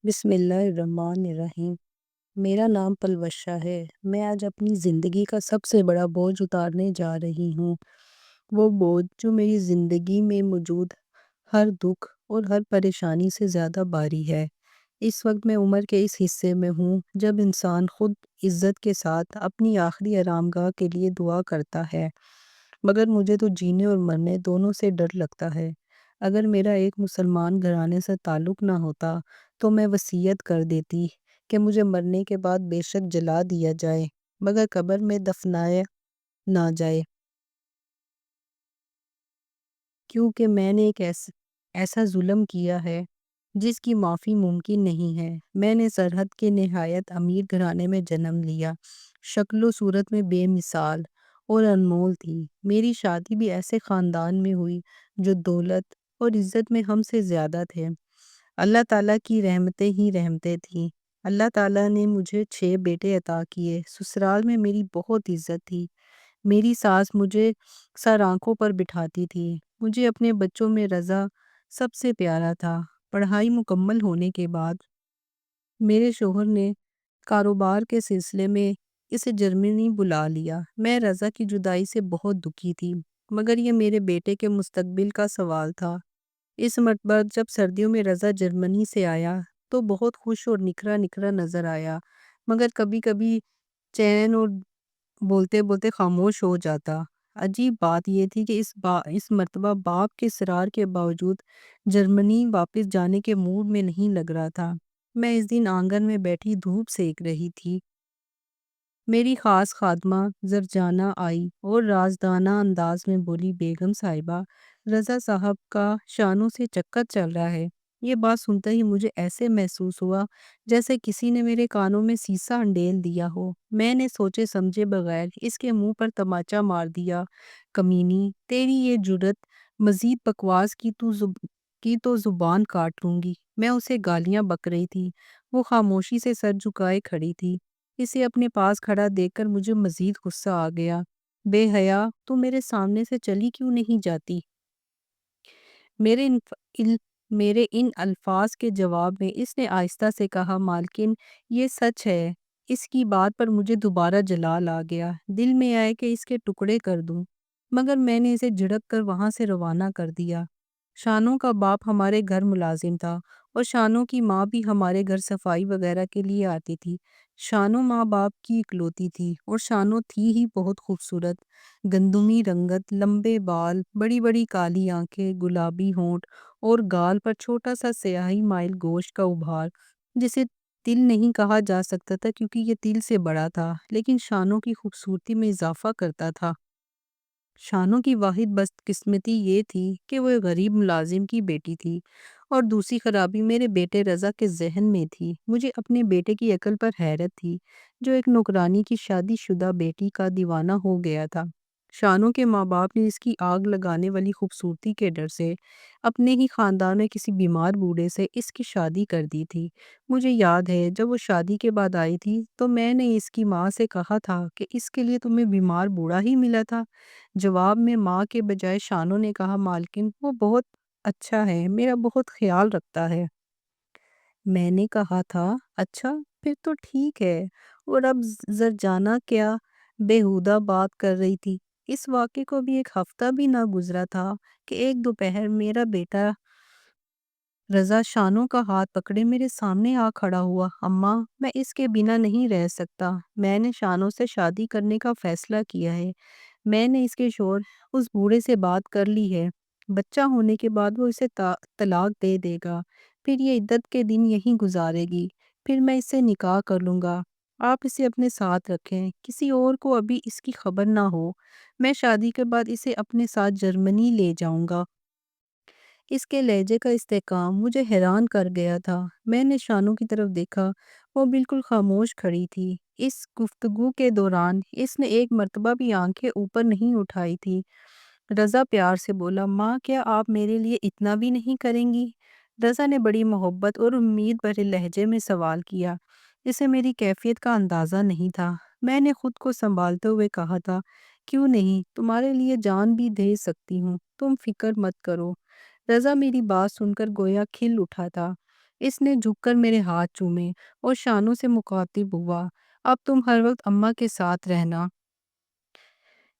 بسم اللہ الرحمن الرحیم۔ میرا نام پلوشہ ہے۔ میں آج اپنی زندگی کا سب سے بڑا بوجھ اتارنے جا رہی ہوں۔ وہ بوجھ جو میری زندگی میں موجود ہر دکھ اور ہر پریشانی سے زیادہ بھاری ہے۔ اس وقت میں عمر کے اس حصے میں ہوں جب انسان خود عزت کے ساتھ اپنی آخری آرامگاہ کے لیے دعا کرتا ہے، مگر مجھے تو جینے اور مرنے دونوں سے ڈر لگتا ہے۔ اگر میرا ایک مسلمان گھرانے سے تعلق نہ ہوتا تو میں وصیت کر دیتی کہ مجھے مرنے کے بعد بے شک جلا دیا جائے مگر قبر میں دفنایا نہ جائے، کیونکہ میں نے ایک ایسا ظلم کیا ہے جس کی معافی ممکن نہیں ہے۔ میں نے سرحد کے نہایت امیر گھرانے میں جنم لیا، شکل و صورت میں بے مثال اور انمول تھی۔ میری شادی بھی ایسے خاندان میں ہوئی جو دولت اور عزت میں ہم سے زیادہ تھے۔ اللہ تعالیٰ کی رحمتیں ہی رحمتیں تھیں۔ اللہ تعالیٰ نے مجھے 6 بیٹے عطا کیے۔ سسرال میں میری بہت عزت تھی۔ میری ساس مجھے سر آنکھوں پر بٹھاتی تھی۔ مجھے اپنے بچوں میں رضا سب سے پیارا تھا۔ پڑھائی مکمل ہونے کے بعد میرے شوہر نے کاروبار کے سلسلے میں اسے جرمنی بلا لیا۔ میں رضا کی جدائی سے بہت دکھی تھی، مگر یہ میرے بیٹے کے مستقبل کا سوال تھا۔ اس مرتبہ جب سردیوں میں رضا جرمنی سے آیا تو بہت خوش اور نکھرا نکھرا نظر آیا، مگر کبھی کبھی چین اور بولتے بولتے خاموش ہو جاتا۔ عجیب بات یہ تھی کہ اس مرتبہ باپ کے اصرار کے باوجود جرمنی واپس جانے کے موڈ میں نہیں لگ رہا تھا۔ میں اس دن آنگن میں بیٹھی دھوپ سیک رہی تھی۔ میری خاص خادمہ زرجانہ آئی اور رازدانہ انداز میں بولی، بیگم صاحبہ، رضا صاحب کا شانوں سے چکر چل رہا ہے۔ یہ بات سنتے ہی مجھے ایسے محسوس ہوا جیسے کسی نے میرے کانوں میں سیسا انڈیل دیا ہو۔ میں نے سوچے سمجھے بغیر اس کے منہ پر تماچا مار دیا، کمینی، تیری یہ جرت مزید بکواس کی تو زبان کاٹ لوں گی۔ میں اسے گالیاں بک رہی تھی۔ وہ خاموشی سے سر جھکائے کھڑی تھی۔ اسے اپنے پاس کھڑا دیکھ کر مجھے مزید غصہ آ گیا۔ بے حیا، تو میرے سامنے سے چلی کیوں نہیں جاتی؟ میرے ان الفاظ کے جواب میں اس نے آہستہ سے کہا، مالکن، یہ سچ ہے۔ اس کی بات پر مجھے دوبارہ جلال آ گیا۔ دل میں آئے کہ اس کے ٹکڑے کر دوں، مگر میں نے اسے جھڑک کر وہاں سے روانہ کر دیا۔ شانوں کا باپ ہمارے گھر ملازم تھا اور شانوں کی ماں بھی ہمارے گھر صفائی وغیرہ کے لیے آتی تھی۔ شانوں ماں باپ کی اکلوتی تھی اور شانوں تھی ہی بہت خوبصورت، گندمی رنگت، لمبے بال، بڑی بڑی کالی آنکھیں، گلابی ہونٹ اور گال پر چھوٹا سا سیاہی مائل گوشت کا ابھار، جسے تل نہیں کہا جا سکتا تھا کیونکہ یہ تل سے بڑا تھا، لیکن شانوں کی خوبصورتی میں اضافہ کرتا تھا۔ شانوں کی واحد بدقسمتی یہ تھی کہ وہ ایک غریب ملازم کی بیٹی تھی، اور دوسری خرابی میرے بیٹے رضا کے ذہن میں تھی۔ مجھے اپنے بیٹے کی عقل پر حیرت تھی، جو ایک نوکرانی کی شادی شدہ بیٹی کا دیوانہ ہو گیا تھا۔ شانوں کے ماں باپ نے اس کی آگ لگانے والی خوبصورتی کے ڈر سے اپنے ہی خاندان میں کسی بیمار بوڑھے سے اس کی شادی کر دی تھی۔ مجھے یاد ہے جب وہ شادی کے بعد آئی تھی تو میں نے اس کی ماں سے کہا تھا کہ اس کے لیے تمہیں بیمار بوڑھا ہی ملا تھا۔ جواب میں ماں کے بجائے شانوں نے کہا، مالکن، وہ بہت اچھا ہے، میرا بہت خیال رکھتا ہے۔ میں نے کہا تھا، اچھا، پھر تو ٹھیک ہے۔ اور اب زرجانہ کیا بیہودہ بات کر رہی تھی۔ اس واقعے کو بھی ایک ہفتہ بھی نہ گزرا تھا کہ ایک دوپہر میرا بیٹا رضا شانوں کا ہاتھ پکڑے میرے سامنے آ کھڑا ہوا۔ اماں، میں اس کے بنا نہیں رہ سکتا۔ میں نے شانوں سے شادی کرنے کا فیصلہ کیا ہے۔ میں نے اس کے شوہر اس بوڑھے سے بات کر لی ہے۔ بچہ ہونے کے بعد وہ اسے طلاق دے دے گا، پھر یہ عدت کے دن یہیں گزارے گی، پھر میں اس سے نکاح کر لوں گا۔ آپ اسے اپنے ساتھ رکھیں، کسی اور کو ابھی اس کی خبر نہ ہو۔ میں شادی کے بعد اسے اپنے ساتھ جرمنی لے جاؤں گا۔ اس کے لہجے کا استحکام مجھے حیران کر گیا تھا۔ میں نے شانوں کی طرف دیکھا، وہ بالکل خاموش کھڑی تھی۔ اس گفتگو کے دوران اس نے ایک مرتبہ بھی آنکھیں اوپر نہیں اٹھائی تھی۔ رضا پیار سے بولا، ماں، کیا آپ میرے لیے اتنا بھی نہیں کریں گی؟ رضا نے بڑی محبت اور امید بھرے لہجے میں سوال کیا۔ اسے میری کیفیت کا اندازہ نہیں تھا۔ میں نے خود کو سنبھالتے ہوئے کہا تھا، کیوں نہیں، تمہارے لیے جان بھی دے سکتی ہوں، تم فکر مت کرو۔ رضا میری بات سن کر گویا کھل اٹھا تھا۔ اس نے جھک کر میرے ہاتھ چومے اور شانوں سے مخاطب ہوا، اب تم ہر وقت اماں کے ساتھ رہنا،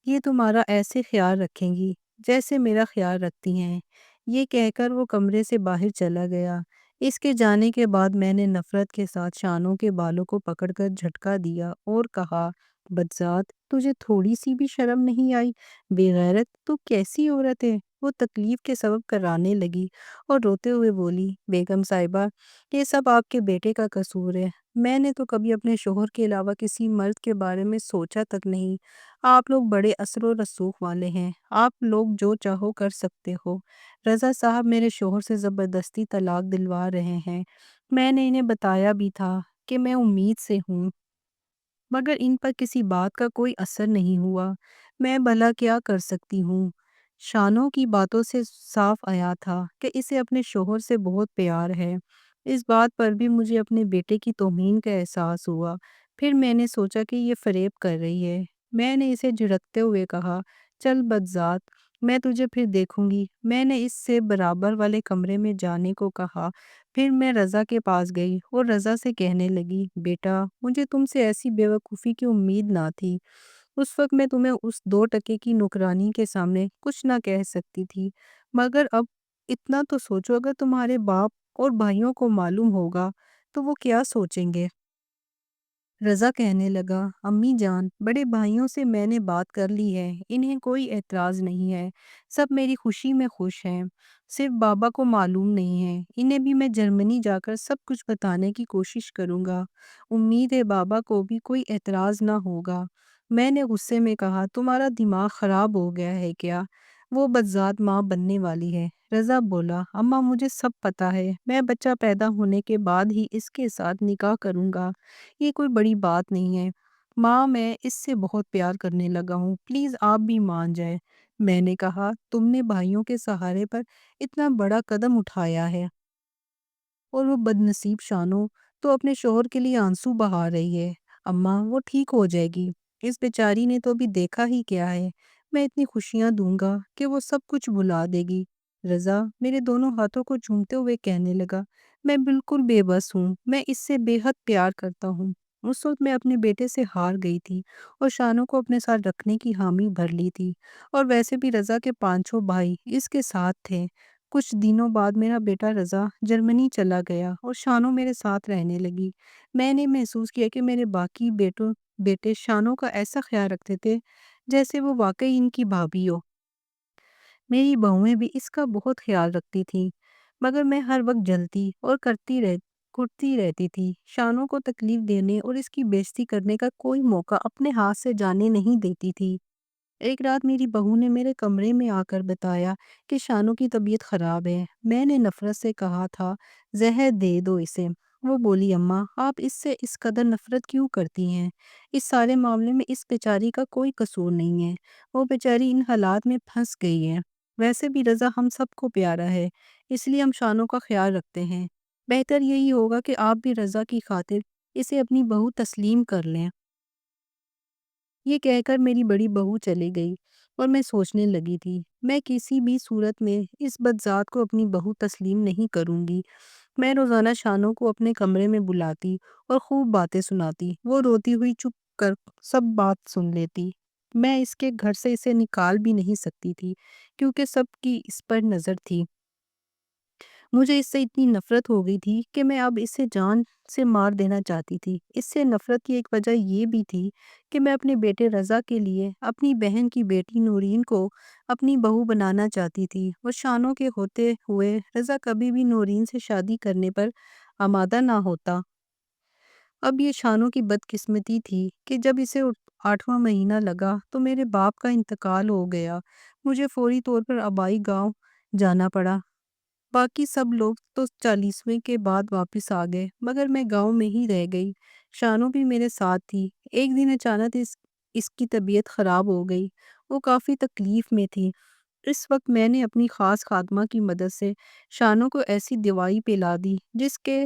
یہ تمہارا ایسے خیال رکھیں گی جیسے میرا خیال رکھتی ہیں۔ یہ کہہ کر وہ کمرے سے باہر چلا گیا۔ اس کے جانے کے بعد میں نے نفرت کے ساتھ شانوں کے بالوں کو پکڑ کر جھٹکا دیا اور کہا، بدذات، تجھے تھوڑی سی بھی شرم نہیں آئی؟ بے غیرت، تو کیسی عورت ہے؟ وہ تکلیف کے سبب کرانے لگی اور روتے ہوئے بولی، بیگم صاحبہ، یہ سب آپ کے بیٹے کا قصور ہے۔ میں نے تو کبھی اپنے شوہر کے علاوہ کسی مرد کے بارے میں سوچا تک نہیں۔ آپ لوگ بڑے اثر و رسوخ والے ہیں، آپ لوگ جو چاہو کر سکتے ہو۔ رضا صاحب میرے شوہر سے زبردستی طلاق دلوا رہے ہیں۔ میں نے انہیں بتایا بھی تھا کہ میں امید سے ہوں، مگر ان پر کسی بات کا کوئی اثر نہیں ہوا۔ میں بھلا کیا کر سکتی ہوں؟ شانوں کی باتوں سے صاف آیا تھا کہ اسے اپنے شوہر سے بہت پیار ہے۔ اس بات پر بھی مجھے اپنے بیٹے کی توہین کا احساس ہوا۔ پھر میں نے سوچا کہ یہ فریب کر رہی ہے۔ میں نے اسے جھڑکتے ہوئے کہا، چل بدذات، میں تجھے پھر دیکھوں گی۔ میں نے اس سے برابر والے کمرے میں جانے کو کہا۔ پھر میں رضا کے پاس گئی اور رضا سے کہنے لگی، بیٹا، مجھے تم سے ایسی بے وقوفی کی امید نہ تھی۔ اس وقت میں تمہیں اس 2 ٹکے کی نوکرانی کے سامنے کچھ نہ کہہ سکتی تھی، مگر اب اتنا تو سوچو، اگر تمہارے باپ اور بھائیوں کو معلوم ہوگا تو وہ کیا سوچیں گے؟ رضا کہنے لگا، امی جان، بڑے بھائیوں سے میں نے بات کر لی ہے، انہیں کوئی اعتراض نہیں ہے، سب میری خوشی میں خوش ہیں، صرف بابا کو معلوم نہیں ہے۔ انہیں بھی میں جرمنی جا کر سب کچھ بتانے کی کوشش کروں گا، امید ہے بابا کو بھی کوئی اعتراض نہ ہوگا۔ میں نے غصے میں کہا، تمہارا دماغ خراب ہو گیا ہے کیا؟ وہ بدذات ماں بننے والی ہے۔ رضا بولا، اماں، مجھے سب پتا ہے، میں بچہ پیدا ہونے کے بعد ہی اس کے ساتھ نکاح کروں گا، یہ کوئی بڑی بات نہیں ہے۔ ماں، میں اس سے بہت پیار کرنے لگا ہوں، پلیز آپ بھی مان جائیں۔ میں نے کہا، تم نے بھائیوں کے سہارے پر اتنا بڑا قدم اٹھایا ہے اور وہ بدنصیب شانو تو اپنے شوہر کے لیے آنسو بہا رہی ہے۔ اماں، وہ ٹھیک ہو جائے گی، اس بیچاری نے تو ابھی دیکھا ہی کیا ہے، میں اتنی خوشیاں دوں گا کہ وہ سب کچھ بھلا دے گی۔ رضا میرے دونوں ہاتھوں کو چومتے ہوئے کہنے لگا، میں بالکل بے بس ہوں، میں اس سے بے حد پیار کرتا ہوں۔ اس وقت میں اپنے بیٹے سے ہار گئی تھی اور شانوں کو اپنے ساتھ رکھنے کی حامی بھر لی تھی، اور ویسے بھی رضا کے 5 بھائی اس کے ساتھ تھے۔ کچھ دنوں بعد میرا بیٹا رضا جرمنی چلا گیا اور شانوں میرے ساتھ رہنے لگی۔ میں نے محسوس کیا کہ میرے باقی بیٹے شانوں کا ایسا خیال رکھتے تھے جیسے وہ واقعی ان کی بھابھی ہو۔ میری بہویں بھی اس کا بہت خیال رکھتی تھیں، مگر میں ہر وقت جلتی اور کرتی رہتی تھی۔ شانوں کو تکلیف دینے اور اس کی بے عزتی کرنے کا کوئی موقع اپنے ہاتھ سے جانے نہیں دیتی تھی۔ ایک رات میری بہو نے میرے کمرے میں آ کر بتایا کہ شانوں کی طبیعت خراب ہے۔ میں نے نفرت سے کہا تھا، زہر دے دو اسے۔ وہ بولی، اماں، آپ اس سے اس قدر نفرت کیوں کرتی ہیں؟ اس سارے معاملے میں اس بیچاری کا کوئی قصور نہیں ہے، وہ بیچاری ان حالات میں پھنس گئی ہے۔ ویسے بھی رضا ہم سب کو پیارا ہے، اس لیے ہم شانوں کا خیال رکھتے ہیں۔ بہتر یہی ہوگا کہ آپ بھی رضا کی خاطر اسے اپنی بہو تسلیم کر لیں۔ یہ کہہ کر میری بڑی بہو چلی گئی اور میں سوچنے لگی تھی، میں کسی بھی صورت میں اس بدذات کو اپنی بہو تسلیم نہیں کروں گی۔ میں روزانہ شانوں کو اپنے کمرے میں بلاتی اور خوب باتیں سناتی، وہ روتی ہوئی چپ کر سب بات سن لیتی۔ میں اس کے گھر سے اسے نکال بھی نہیں سکتی تھی کیونکہ سب کی اس پر نظر تھی۔ مجھے اس سے اتنی نفرت ہو گئی تھی کہ میں اب اسے جان سے مار دینا چاہتی تھی۔ اس سے نفرت کی ایک وجہ یہ بھی تھی کہ میں اپنے بیٹے رضا کے لیے اپنی بہن کی بیٹی نورین کو اپنی بہو بنانا چاہتی تھی۔ وہ شانوں کے ہوتے ہوئے رضا کبھی بھی نورین سے شادی کرنے پر آمادہ نہ ہوتا۔ اب یہ شانوں کی بدقسمتی تھی کہ جب اسے 8واں مہینہ لگا تو میرے باپ کا انتقال ہو گیا۔ مجھے فوری طور پر آبائی گاؤں جانا پڑا۔ باقی سب لوگ تو 40ویں کے بعد واپس آ گئے، مگر میں گاؤں میں ہی رہ گئی۔ شانو بھی میرے ساتھ تھی۔ ایک دن اچانک اس کی طبیعت خراب ہو گئی، وہ کافی تکلیف میں تھی۔ اس وقت میں نے اپنی خاص خادمہ کی مدد سے شانو کو ایسی دوائی پلا دی جس کے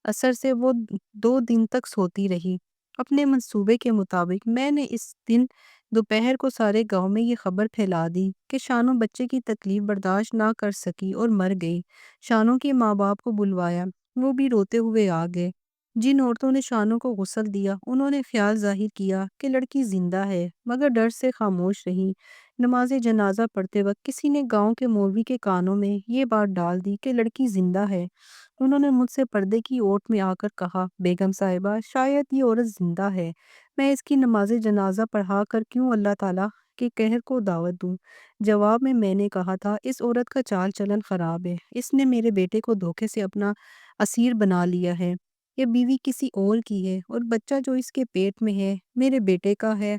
اثر سے وہ 2 دن تک سوتی رہی۔ اپنے منصوبے کے مطابق میں نے اس دن دوپہر کو سارے گاؤں میں یہ خبر پھیلا دی کہ شانو بچے کی تکلیف برداشت نہ کر سکی اور مر گئی۔ شانو کے ماں باپ کو بلوایا وہ بھی روتے ہوئے آ گئے۔ جن عورتوں نے شانوں کو غسل دیا انہوں نے خیال ظاہر کیا کہ لڑکی زندہ ہے، مگر ڈر سے خاموش رہی۔ نماز جنازہ پڑھتے وقت کسی نے گاؤں کے مولوی کے کانوں میں یہ بات ڈال دی کہ لڑکی زندہ ہے۔ انہوں نے مجھ سے پردے کی اوٹ میں آ کر کہا، بیگم صاحبہ، شاید یہ عورت زندہ ہے، میں اس کی نماز جنازہ پڑھا کر کیوں اللہ تعالیٰ کے قہر کو دعوت دوں؟ جواب میں نے کہا تھا، اس عورت کا چال چلن خراب ہے، اس نے میرے بیٹے کو دھوکے سے اپنا اسیر بنا لیا ہے۔ یہ بیوی کسی اور کی ہے اور بچہ جو اس کے پیٹ میں ہے میرے بیٹے کا ہے۔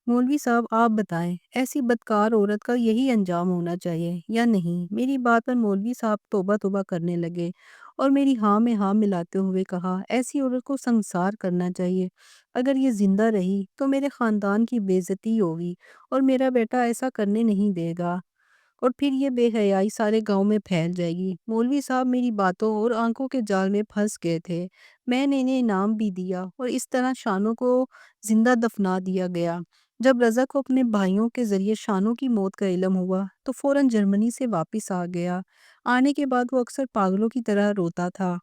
مولوی صاحب آپ بتائیں، ایسی بدکار عورت کا یہی انجام ہونا چاہیے یا نہیں؟ میری بات پر مولوی صاحب توبہ توبہ کرنے لگے اور میری ہاں میں ہاں ملاتے ہوئے کہا، ایسی عورت کو سنسار کرنا چاہیے۔ اگر یہ زندہ رہی تو میرے خاندان کی بے عزتی ہوگی اور میرا بیٹا ایسا کرنے نہیں دے گا، اور پھر یہ بے حیائی سارے گاؤں میں پھیل جائے گی۔ مولوی صاحب میری باتوں اور آنکھوں کے جال میں پھنس گئے تھے۔ میں نے انہیں انعام بھی دیا اور اس طرح شانوں کو زندہ دفنا دیا گیا۔ جب رضا کو اپنے بھائیوں کے ذریعے شانوں کی موت کا علم ہوا تو فوراً جرمنی سے واپس آ گیا۔ آنے کے بعد وہ اکثر پاگلوں کی طرح روتا تھا۔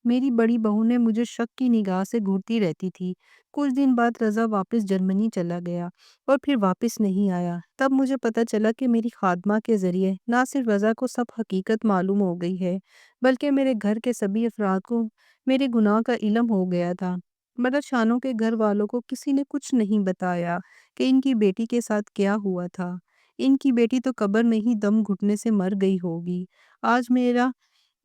میری بڑی بہو نے مجھے شک کی نگاہ سے گھورتی رہتی تھی۔ کچھ دن بعد رضا واپس جرمنی چلا گیا اور پھر واپس نہیں آیا۔ تب مجھے پتہ چلا کہ میری خادمہ کے ذریعے نہ صرف رضا کو سب حقیقت معلوم ہو گئی ہے، بلکہ میرے گھر کے سبھی افراد کو میرے گناہ کا علم ہو گیا تھا، مگر شانوں کے گھر والوں کو کسی نے کچھ نہیں بتایا کہ ان کی بیٹی کے ساتھ کیا ہوا تھا۔ ان کی بیٹی تو قبر میں ہی دم گھٹنے سے مر گئی ہوگی۔ آج میرا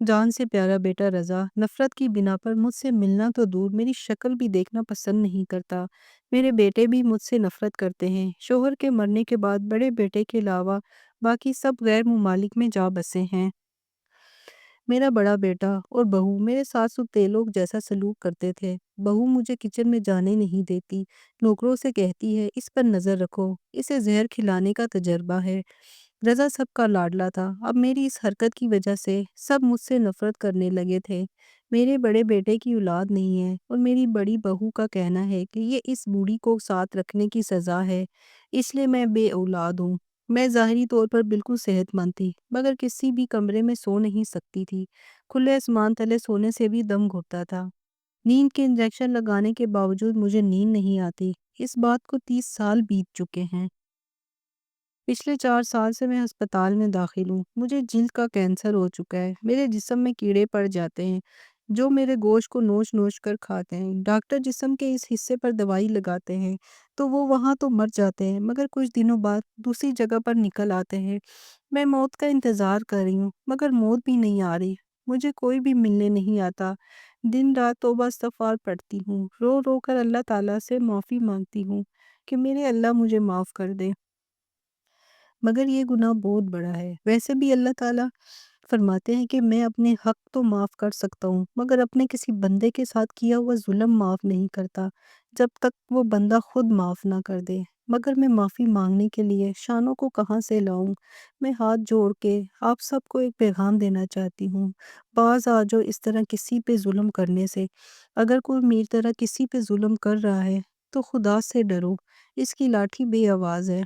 جان سے پیارا بیٹا رضا نفرت کی بنا پر مجھ سے ملنا تو دور میری شکل بھی دیکھنا پسند نہیں کرتا۔ میرے بیٹے بھی مجھ سے نفرت کرتے ہیں۔ شوہر کے مرنے کے بعد بڑے بیٹے کے علاوہ باقی سب غیر ممالک میں جا بسے ہیں۔ میرا بڑا بیٹا اور بہو میرے ساتھ ستیلوگ جیسا سلوک کرتے تھے۔ بہو مجھے کچن میں جانے نہیں دیتی، نوکروں سے کہتی ہے اس پر نظر رکھو، اسے زہر کھلانے کا تجربہ ہے۔ رضا سب کا لاڈلا تھا، اب میری اس حرکت کی وجہ سے سب مجھ سے نفرت کرنے لگے تھے۔ میرے بڑے بیٹے کی اولاد نہیں ہے اور میری بڑی بہو کا کہنا ہے کہ یہ اس بوڑھی کو ساتھ رکھنے کی سزا ہے، اس لیے میں بے اولاد ہوں۔ میں ظاہری طور پر بالکل صحت مند تھی، مگر کسی بھی کمرے میں سو نہیں سکتی تھی۔ کھلے آسمان تلے سونے سے بھی دم گھٹتا تھا۔ نیند کے انجیکشن لگانے کے باوجود مجھے نیند نہیں آتی۔ اس بات کو 30 سال بیت چکے ہیں۔ پچھلے 4 سال سے میں ہسپتال میں داخل ہوں۔ مجھے جلد کا کینسر ہو چکا ہے۔ میرے جسم میں کیڑے پڑ جاتے ہیں جو میرے گوشت کو نوچ نوچ کر کھاتے ہیں۔ ڈاکٹر جسم کے اس حصے پر دوائی لگاتے ہیں تو وہ وہاں تو مر جاتے ہیں، مگر کچھ دنوں بعد دوسری جگہ پر نکل آتے ہیں۔ میں موت کا انتظار کر رہی ہوں، مگر موت بھی نہیں آ رہی۔ مجھے کوئی بھی ملنے نہیں آتا۔ دن رات توبہ استغفار پڑھتی ہوں، رو رو کر اللہ تعالیٰ سے معافی مانگتی ہوں کہ میرے اللہ مجھے معاف کر دے، مگر یہ گناہ بہت بڑا ہے۔ ویسے بھی اللہ تعالیٰ فرماتے ہیں کہ میں اپنے حق تو معاف کر سکتا ہوں، مگر اپنے کسی بندے کے ساتھ کیا ہوا ظلم معاف نہیں کرتا جب تک وہ بندہ خود معاف نہ کر دے۔ مگر میں معافی مانگنے کے لیے شانوں کو کہاں سے لاؤں؟ میں ہاتھ جوڑ کے آپ سب کو ایک پیغام دینا چاہتی ہوں، باز آ جاؤ اس طرح کسی پہ ظلم کرنے سے۔ اگر کوئی میری طرح کسی پہ ظلم کر رہا ہے تو خدا سے ڈرو، اس کی لاٹھی بے آواز ہے۔